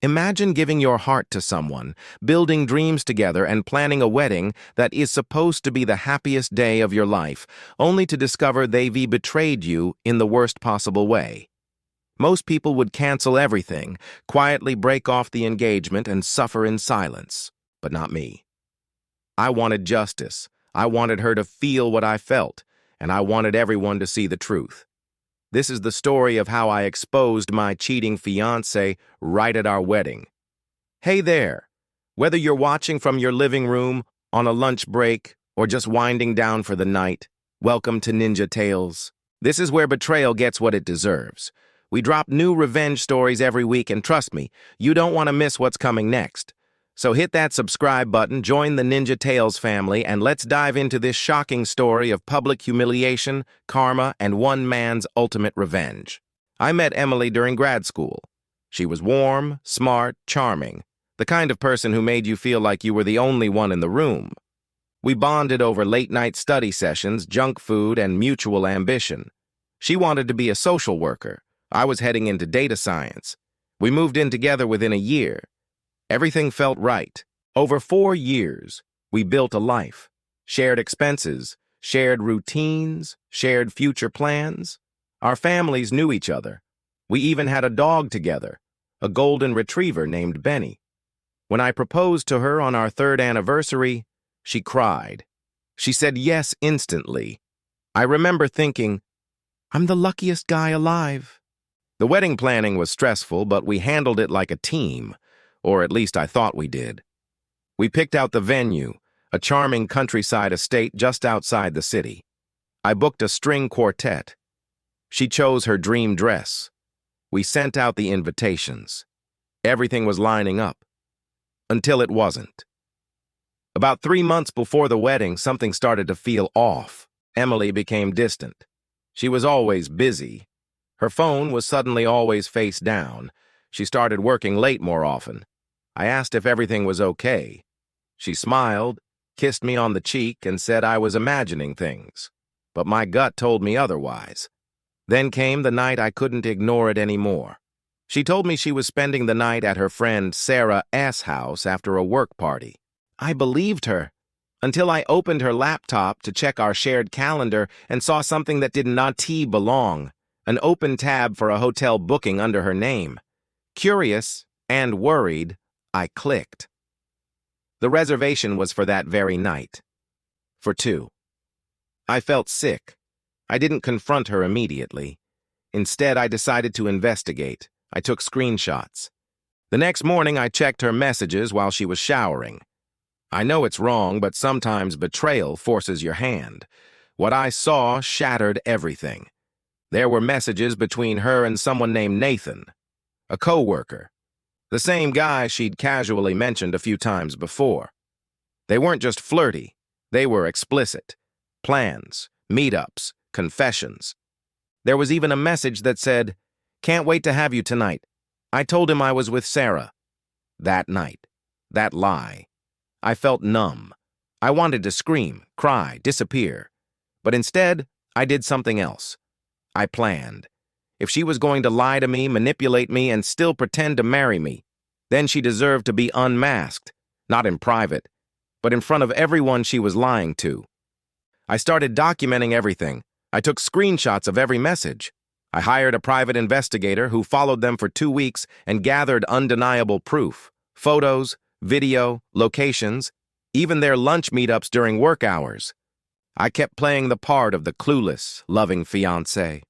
Imagine giving your heart to someone, building dreams together and planning a wedding that is supposed to be the happiest day of your life, only to discover they've betrayed you in the worst possible way. Most people would cancel everything, quietly break off the engagement and suffer in silence. But not me. I wanted justice. I wanted her to feel what I felt, and I wanted everyone to see the truth. This is the story of how I exposed my cheating fiancé right at our wedding. Hey there! Whether you're watching from your living room, on a lunch break, or just winding down for the night, welcome to Ninja Tales. This is where betrayal gets what it deserves. We drop new revenge stories every week, and trust me, you don't want to miss what's coming next. So hit that subscribe button, join the Ninja Tales family, and let's dive into this shocking story of public humiliation, karma, and one man's ultimate revenge. I met Emily during grad school. She was warm, smart, charming, the kind of person who made you feel like you were the only one in the room. We bonded over late-night study sessions, junk food, and mutual ambition. She wanted to be a social worker. I was heading into data science. We moved in together within a year. Everything felt right. Over 4 years, we built a life. Shared expenses, shared routines, shared future plans. Our families knew each other. We even had a dog together, a golden retriever named Benny. When I proposed to her on our 3rd anniversary, she cried. She said yes instantly. I remember thinking, I'm the luckiest guy alive. The wedding planning was stressful, but we handled it like a team. Or at least I thought we did. We picked out the venue, a charming countryside estate just outside the city. I booked a string quartet. She chose her dream dress. We sent out the invitations. Everything was lining up. Until it wasn't. About 3 months before the wedding, something started to feel off. Emily became distant. She was always busy. Her phone was suddenly always face down. She started working late more often. I asked if everything was okay. She smiled, kissed me on the cheek, and said I was imagining things. But my gut told me otherwise. Then came the night I couldn't ignore it anymore. She told me she was spending the night at her friend Sarah S.'s house after a work party. I believed her, until I opened her laptop to check our shared calendar and saw something that did not belong, an open tab for a hotel booking under her name. Curious and worried, I clicked. The reservation was for that very night. For 2. I felt sick. I didn't confront her immediately. Instead, I decided to investigate. I took screenshots. The next morning, I checked her messages while she was showering. I know it's wrong, but sometimes betrayal forces your hand. What I saw shattered everything. There were messages between her and someone named Nathan, a co-worker. The same guy she'd casually mentioned a few times before. They weren't just flirty, they were explicit. Plans, meetups, confessions. There was even a message that said, "Can't wait to have you tonight. I told him I was with Sarah." That night, that lie. I felt numb. I wanted to scream, cry, disappear. But instead, I did something else. I planned. If she was going to lie to me, manipulate me, and still pretend to marry me, then she deserved to be unmasked, not in private, but in front of everyone she was lying to. I started documenting everything. I took screenshots of every message. I hired a private investigator who followed them for 2 weeks and gathered undeniable proof. Photos, video, locations, even their lunch meetups during work hours. I kept playing the part of the clueless, loving fiancé.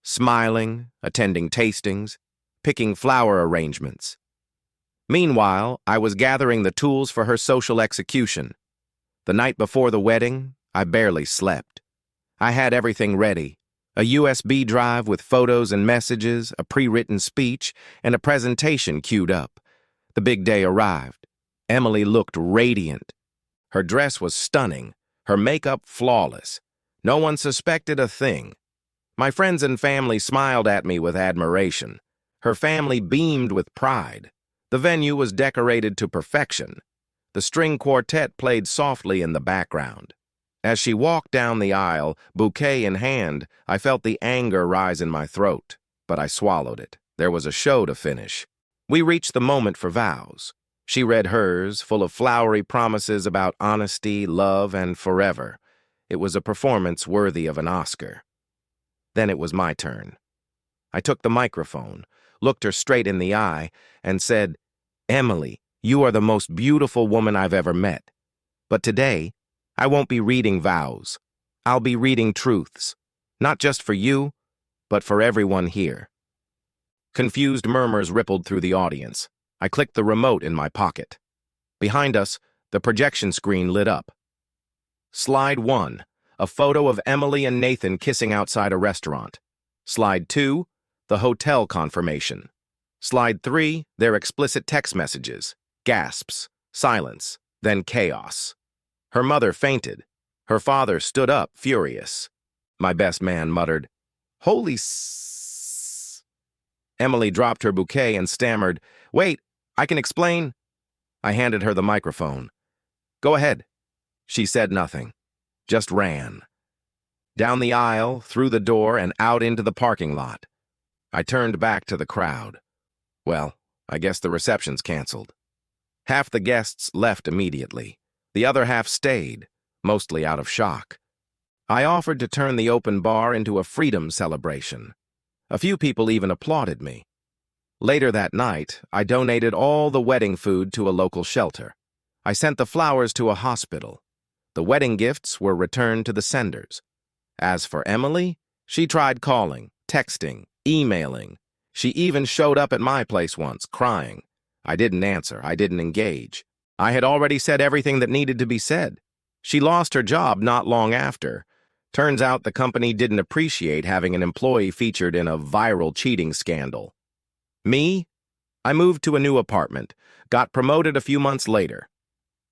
Smiling, attending tastings, picking flower arrangements. Meanwhile, I was gathering the tools for her social execution. The night before the wedding, I barely slept. I had everything ready. A USB drive with photos and messages, a pre-written speech, and a presentation queued up. The big day arrived. Emily looked radiant. Her dress was stunning, her makeup flawless. No one suspected a thing. My friends and family smiled at me with admiration. Her family beamed with pride. The venue was decorated to perfection. The string quartet played softly in the background. As she walked down the aisle, bouquet in hand, I felt the anger rise in my throat, but I swallowed it. There was a show to finish. We reached the moment for vows. She read hers, full of flowery promises about honesty, love, and forever. It was a performance worthy of an Oscar. Then it was my turn. I took the microphone, looked her straight in the eye, and said, "Emily, you are the most beautiful woman I've ever met. But today, I won't be reading vows. I'll be reading truths, not just for you, but for everyone here." Confused murmurs rippled through the audience. I clicked the remote in my pocket. Behind us, the projection screen lit up. Slide 1, a photo of Emily and Nathan kissing outside a restaurant. Slide 2, the hotel confirmation. Slide 3, their explicit text messages. Gasps, silence, then chaos. Her mother fainted. Her father stood up, furious. My best man muttered, "Holy s—" Emily dropped her bouquet and stammered, "Wait, I can explain." I handed her the microphone. "Go ahead." She said nothing, just ran. Down the aisle, through the door, and out into the parking lot. I turned back to the crowd. Well, I guess the reception's canceled. Half the guests left immediately. The other half stayed, mostly out of shock. I offered to turn the open bar into a freedom celebration. A few people even applauded me. Later that night, I donated all the wedding food to a local shelter. I sent the flowers to a hospital. The wedding gifts were returned to the senders. As for Emily, she tried calling, texting, emailing. She even showed up at my place once, crying. I didn't answer. I didn't engage. I had already said everything that needed to be said. She lost her job not long after. Turns out the company didn't appreciate having an employee featured in a viral cheating scandal. Me? I moved to a new apartment, got promoted a few months later,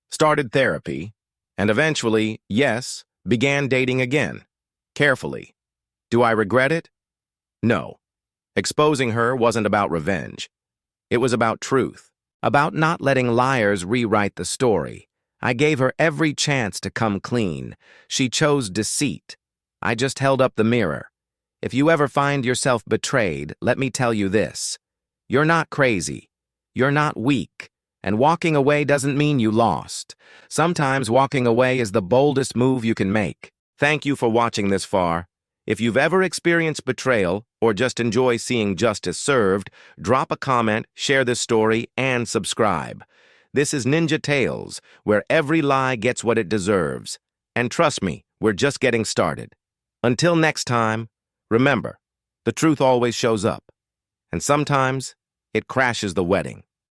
started therapy, and eventually, yes, began dating again. Carefully. Do I regret it? No. Exposing her wasn't about revenge. It was about truth, about not letting liars rewrite the story. I gave her every chance to come clean. She chose deceit. I just held up the mirror. If you ever find yourself betrayed, let me tell you this. You're not crazy. You're not weak. And walking away doesn't mean you lost. Sometimes walking away is the boldest move you can make. Thank you for watching this far. If you've ever experienced betrayal or just enjoy seeing justice served, drop a comment, share this story, and subscribe. This is Ninja Tales, where every lie gets what it deserves. And trust me, we're just getting started. Until next time, remember, the truth always shows up. And sometimes, it crashes the wedding.